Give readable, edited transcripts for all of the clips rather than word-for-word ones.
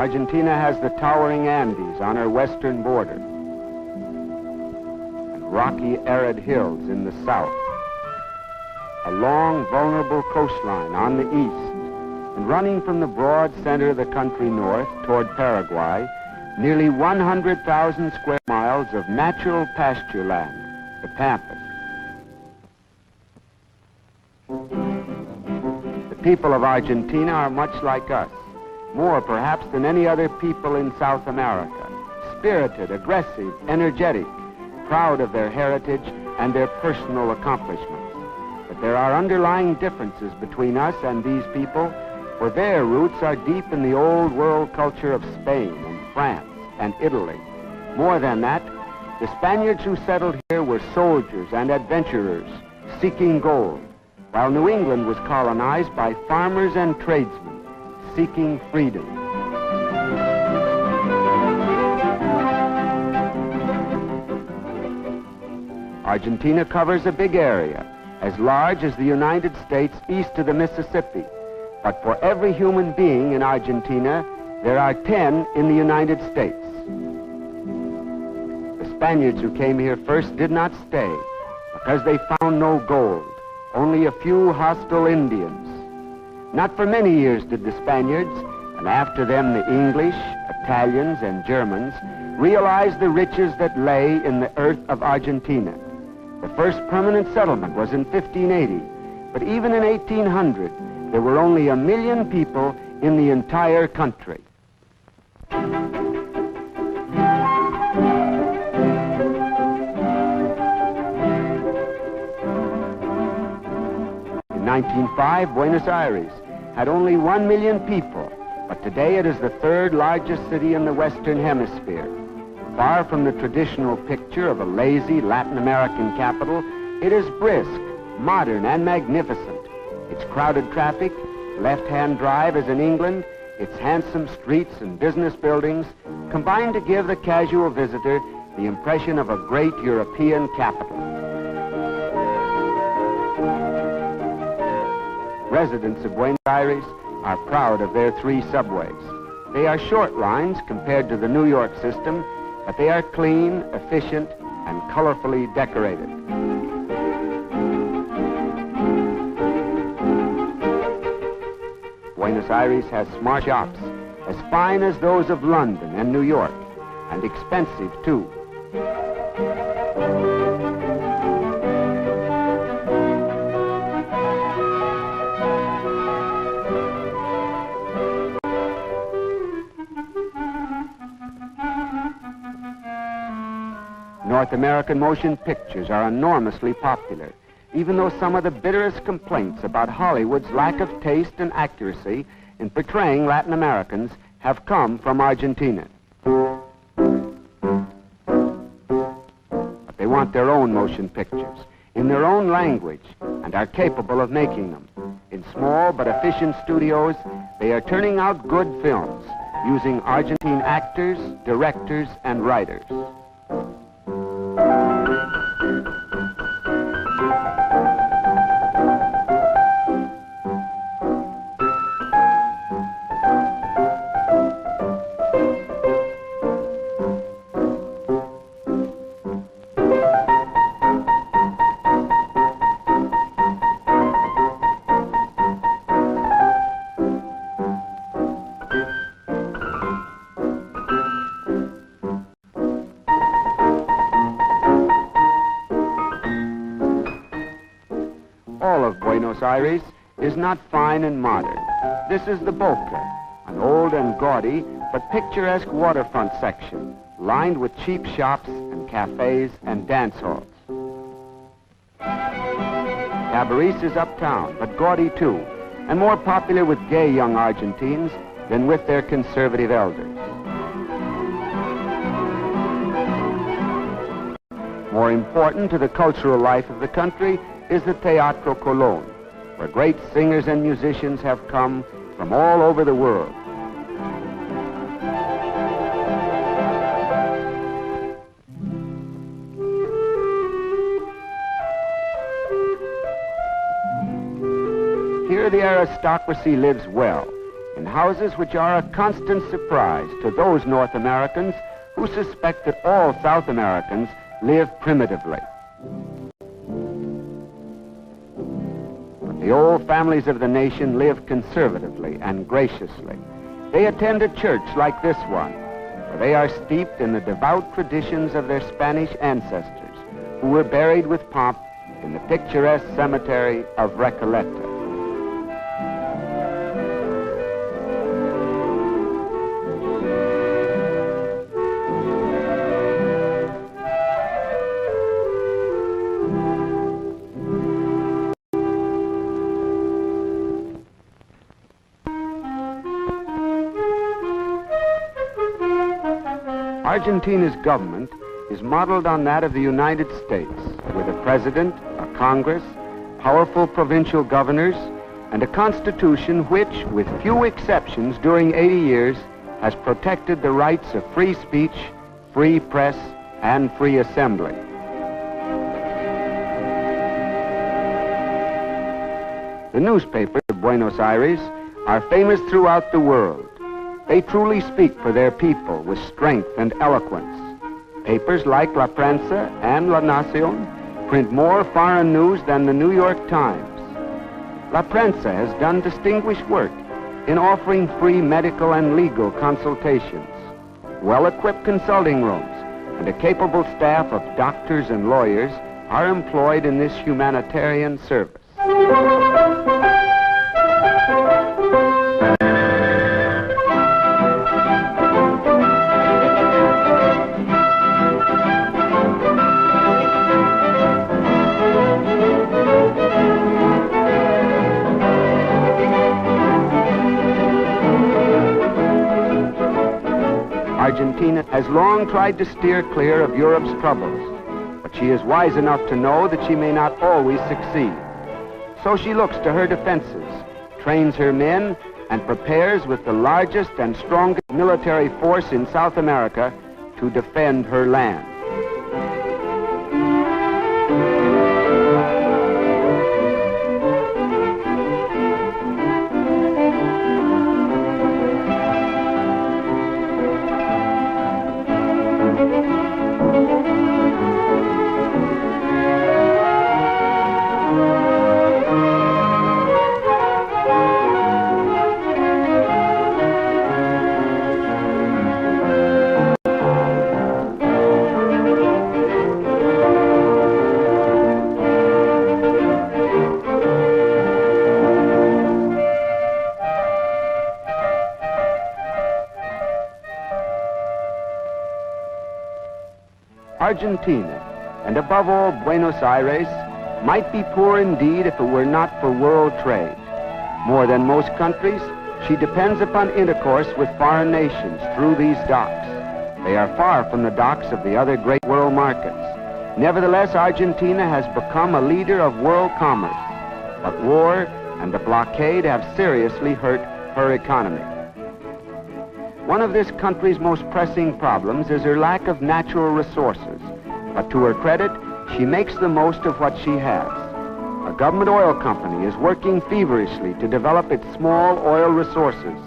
Argentina has the towering Andes on her western border, and rocky, arid hills in the south, a long, vulnerable coastline on the east, and running from the broad center of the country north toward Paraguay, nearly 100,000 square miles of natural pasture land, the pampas. The people of Argentina are much like us, more perhaps than any other people in South America, spirited, aggressive, energetic, proud of their heritage and their personal accomplishments. But there are underlying differences between us and these people, for their roots are deep in the old world culture of Spain and France and Italy. More than that, the Spaniards who settled here were soldiers and adventurers seeking gold, while New England was colonized by farmers and tradesmen seeking freedom. Argentina covers a big area, as large as the United States east of the Mississippi. But for every human being in Argentina, there are 10 in the United States. The Spaniards who came here first did not stay because they found no gold, only a few hostile Indians. Not for many years did the Spaniards, and after them the English, Italians, and Germans, realize the riches that lay in the earth of Argentina. The first permanent settlement was in 1580, but even in 1800, there were only 1 million people in the entire country. In 1905, Buenos Aires had only 1 million people, but today it is the third largest city in the Western Hemisphere. Far from the traditional picture of a lazy Latin American capital, it is brisk, modern, and magnificent. Its crowded traffic, left-hand drive as in England, its handsome streets and business buildings combine to give the casual visitor the impression of a great European capital. Residents of Buenos Aires are proud of their 3 subways. They are short lines compared to the New York system, but they are clean, efficient, and colorfully decorated. Buenos Aires has smart shops, as fine as those of London and New York, and expensive too. North American motion pictures are enormously popular, even though some of the bitterest complaints about Hollywood's lack of taste and accuracy in portraying Latin Americans have come from Argentina. But they want their own motion pictures, in their own language, and are capable of making them. In small but efficient studios, they are turning out good films, using Argentine actors, directors, and writers. All of Buenos Aires is not fine and modern. This is the Boca, an old and gaudy but picturesque waterfront section, lined with cheap shops and cafes and dance halls. Cabarets is uptown, but gaudy too, and more popular with gay young Argentines than with their conservative elders. More important to the cultural life of the country is the Teatro Colón, where great singers and musicians have come from all over the world. Here the aristocracy lives well, in houses which are a constant surprise to those North Americans who suspect that all South Americans live primitively. But the old families of the nation live conservatively and graciously. They attend a church like this one, where they are steeped in the devout traditions of their Spanish ancestors, who were buried with pomp in the picturesque cemetery of Recoleta. Argentina's government is modeled on that of the United States, with a president, a Congress, powerful provincial governors, and a constitution which, with few exceptions during 80 years, has protected the rights of free speech, free press, and free assembly. The newspapers of Buenos Aires are famous throughout the world. They truly speak for their people with strength and eloquence. Papers like La Prensa and La Nación print more foreign news than the New York Times. La Prensa has done distinguished work in offering free medical and legal consultations, well-equipped consulting rooms, and a capable staff of doctors and lawyers are employed in this humanitarian service. Argentina has long tried to steer clear of Europe's troubles, but she is wise enough to know that she may not always succeed. So she looks to her defenses, trains her men, and prepares with the largest and strongest military force in South America to defend her land. Argentina, and above all Buenos Aires, might be poor indeed if it were not for world trade. More than most countries, she depends upon intercourse with foreign nations through these docks. They are far from the docks of the other great world markets. Nevertheless, Argentina has become a leader of world commerce, but war and the blockade have seriously hurt her economy. One of this country's most pressing problems is her lack of natural resources, but to her credit, she makes the most of what she has. A government oil company is working feverishly to develop its small oil resources,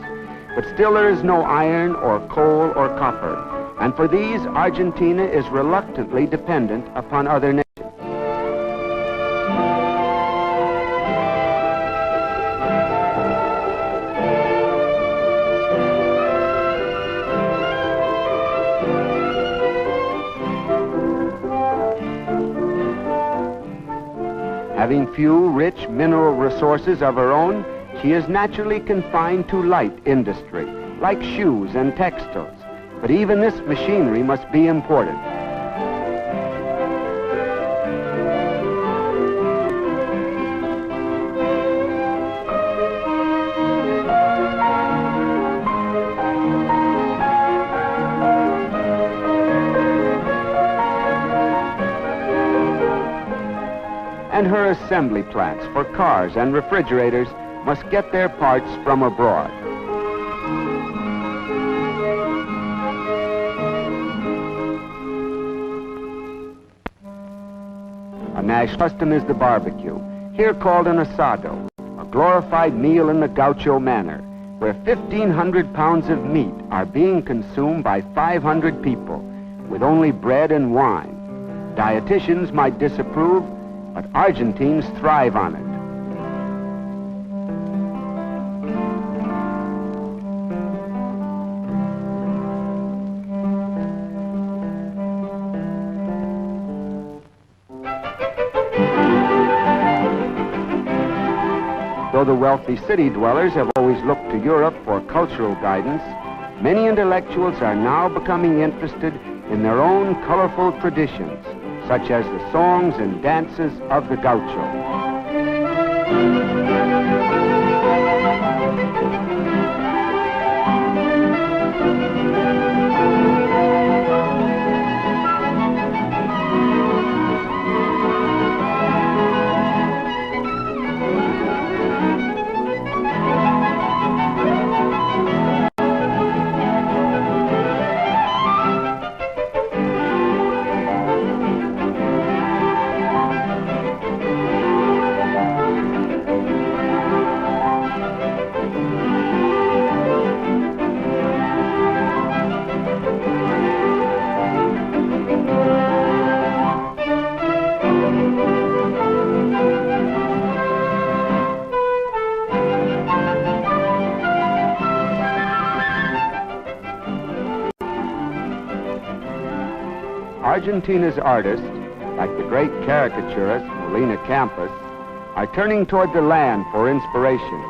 but still there is no iron or coal or copper, and for these, Argentina is reluctantly dependent upon other nations. Having few rich mineral resources of her own, she is naturally confined to light industry, like shoes and textiles. But even this machinery must be imported. And her assembly plants for cars and refrigerators must get their parts from abroad. A national custom is the barbecue, here called an asado, a glorified meal in the gaucho manner, where 1,500 pounds of meat are being consumed by 500 people with only bread and wine. Dietitians might disapprove, but Argentines thrive on it. Though the wealthy city dwellers have always looked to Europe for cultural guidance, many intellectuals are now becoming interested in their own colorful traditions, such as the songs and dances of the gaucho. Argentina's artists, like the great caricaturist Molina Campos, are turning toward the land for inspiration,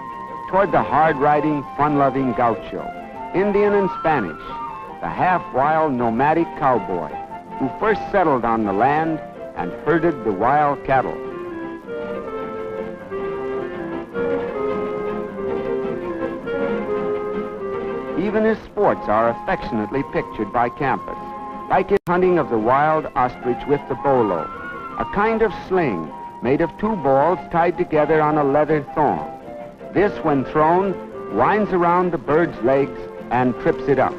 toward the hard-riding, fun-loving gaucho, Indian and Spanish, the half-wild nomadic cowboy who first settled on the land and herded the wild cattle. Even his sports are affectionately pictured by Campos, like his hunting of the wild ostrich with the bolo, a kind of sling made of two balls tied together on a leather thong. This, when thrown, winds around the bird's legs and trips it up.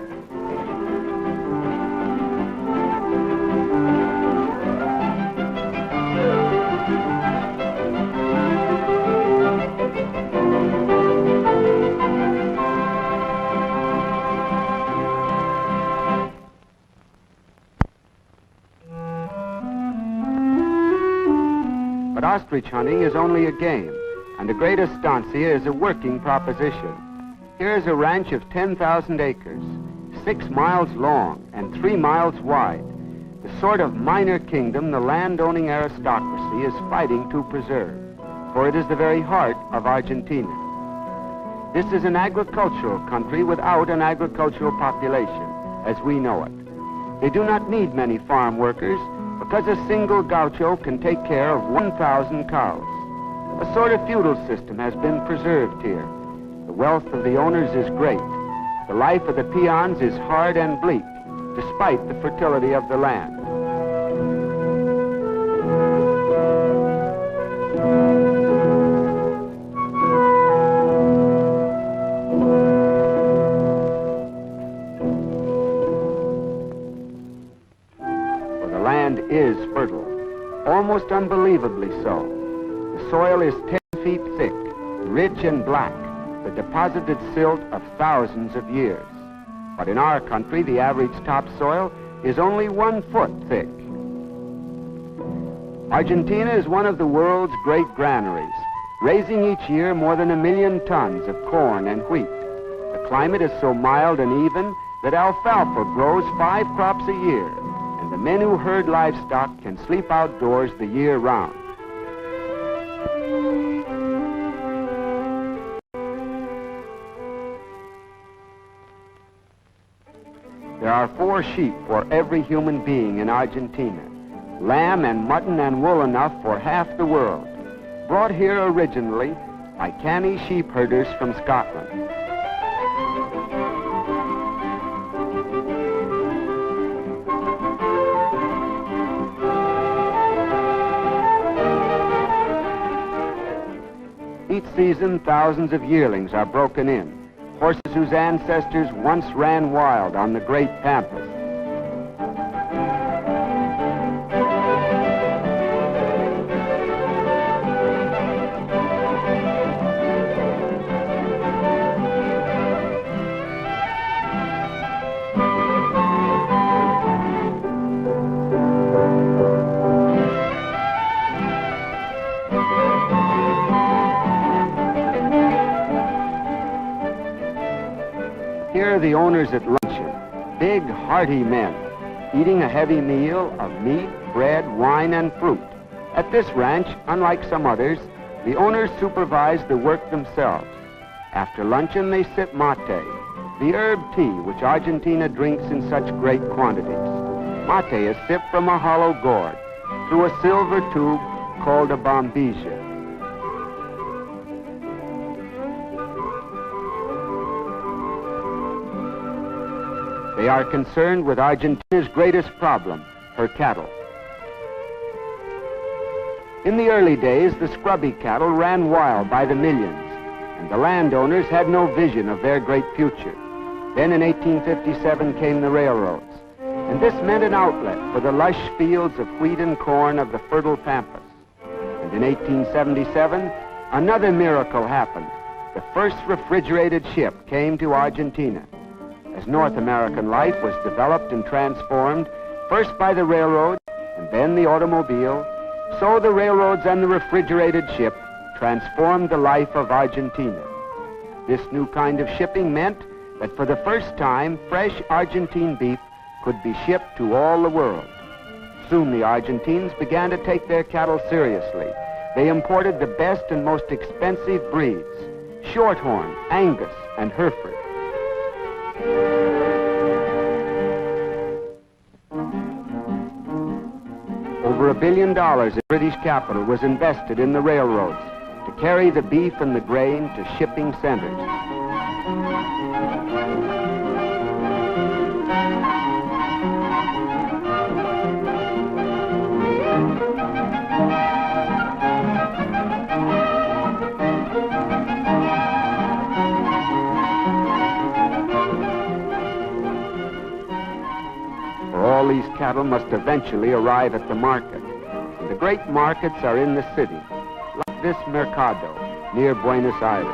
But ostrich hunting is only a game, and the great estancia is a working proposition. Here is a ranch of 10,000 acres, 6 miles long and 3 miles wide, the sort of minor kingdom the land-owning aristocracy is fighting to preserve, for it is the very heart of Argentina. This is an agricultural country without an agricultural population, as we know it. They do not need many farm workers, because a single gaucho can take care of 1,000 cows. A sort of feudal system has been preserved here. The wealth of the owners is great. The life of the peons is hard and bleak, despite the fertility of the land. Is fertile, almost unbelievably so. The soil is 10 feet thick, rich and black, the deposited silt of thousands of years. But in our country, the average topsoil is only 1 foot thick. Argentina is one of the world's great granaries, raising each year more than 1 million tons of corn and wheat. The climate is so mild and even that alfalfa grows 5 crops a year, and the men who herd livestock can sleep outdoors the year round. There are 4 sheep for every human being in Argentina, lamb and mutton and wool enough for half the world, brought here originally by canny sheep herders from Scotland. Each season, thousands of yearlings are broken in, horses whose ancestors once ran wild on the great pampas. Here are the owners at luncheon, big, hearty men, eating a heavy meal of meat, bread, wine, and fruit. At this ranch, unlike some others, the owners supervise the work themselves. After luncheon, they sip mate, the herb tea which Argentina drinks in such great quantities. Mate is sipped from a hollow gourd through a silver tube called a bombilla. They are concerned with Argentina's greatest problem, her cattle. In the early days, the scrubby cattle ran wild by the millions, and the landowners had no vision of their great future. Then in 1857 came the railroads, and this meant an outlet for the lush fields of wheat and corn of the fertile pampas. And in 1877, another miracle happened. The first refrigerated ship came to Argentina. As North American life was developed and transformed, first by the railroad and then the automobile, so the railroads and the refrigerated ship transformed the life of Argentina. This new kind of shipping meant that for the first time, fresh Argentine beef could be shipped to all the world. Soon the Argentines began to take their cattle seriously. They imported the best and most expensive breeds, Shorthorn, Angus, and Hereford. Over $1 billion in British capital was invested in the railroads to carry the beef and the grain to shipping centers. All these cattle must eventually arrive at the market. And the great markets are in the city, like this Mercado near Buenos Aires.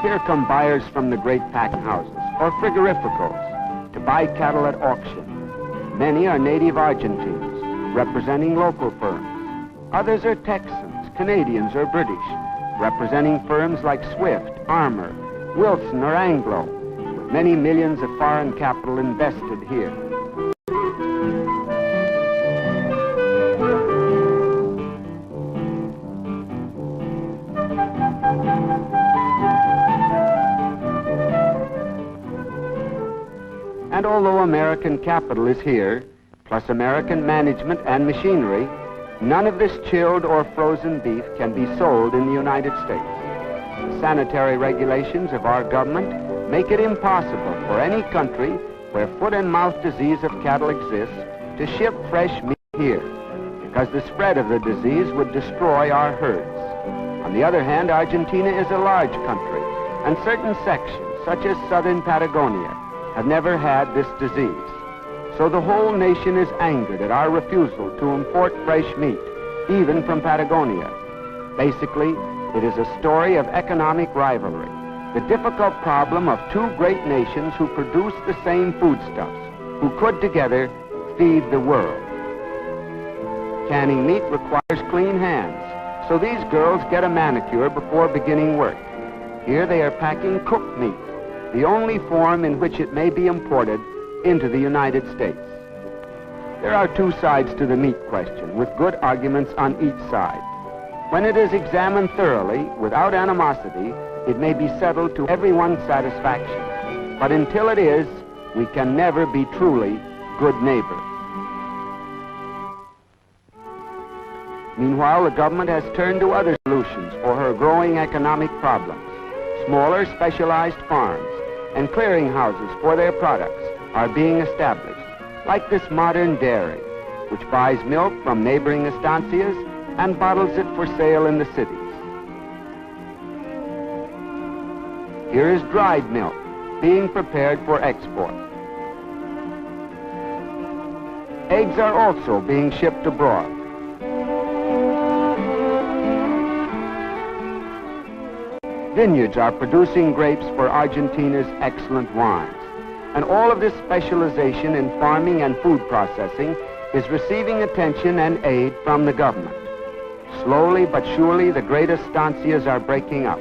Here come buyers from the great packing houses or frigorificos to buy cattle at auction. Many are native Argentines, representing local firms. Others are Texans, Canadians, or British, representing firms like Swift, Armour, Wilson, or Anglo, with many millions of foreign capital invested here. And although American capital is here, plus American management and machinery, none of this chilled or frozen beef can be sold in the United States. The sanitary regulations of our government make it impossible for any country where foot and mouth disease of cattle exists to ship fresh meat here, because the spread of the disease would destroy our herds. On the other hand, Argentina is a large country, and certain sections, such as southern Patagonia, have never had this disease. So the whole nation is angered at our refusal to import fresh meat, even from Patagonia. Basically, it is a story of economic rivalry, the difficult problem of two great nations who produce the same foodstuffs, who could together feed the world. Canning meat requires clean hands, so these girls get a manicure before beginning work. Here they are packing cooked meat, the only form in which it may be imported into the United States. There are two sides to the meat question, with good arguments on each side. When it is examined thoroughly, without animosity, it may be settled to everyone's satisfaction. But until it is, we can never be truly good neighbors. Meanwhile, the government has turned to other solutions for her growing economic problems. Smaller, specialized farms and clearinghouses for their products are being established, like this modern dairy, which buys milk from neighboring estancias and bottles it for sale in the cities. Here is dried milk being prepared for export. Eggs are also being shipped abroad. Vineyards are producing grapes for Argentina's excellent wines. And all of this specialization in farming and food processing is receiving attention and aid from the government. Slowly but surely, the great estancias are breaking up,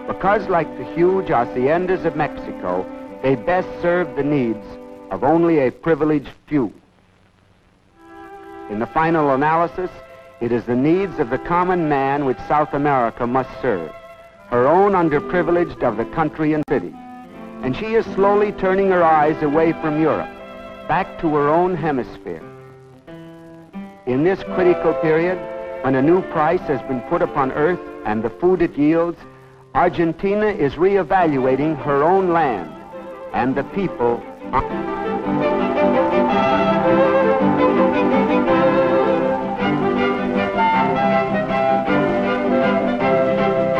because like the huge haciendas of Mexico, they best serve the needs of only a privileged few. In the final analysis, it is the needs of the common man which South America must serve, her own underprivileged of the country and city. And she is slowly turning her eyes away from Europe, back to her own hemisphere. In this critical period, when a new price has been put upon earth and the food it yields, Argentina is reevaluating her own land and the people.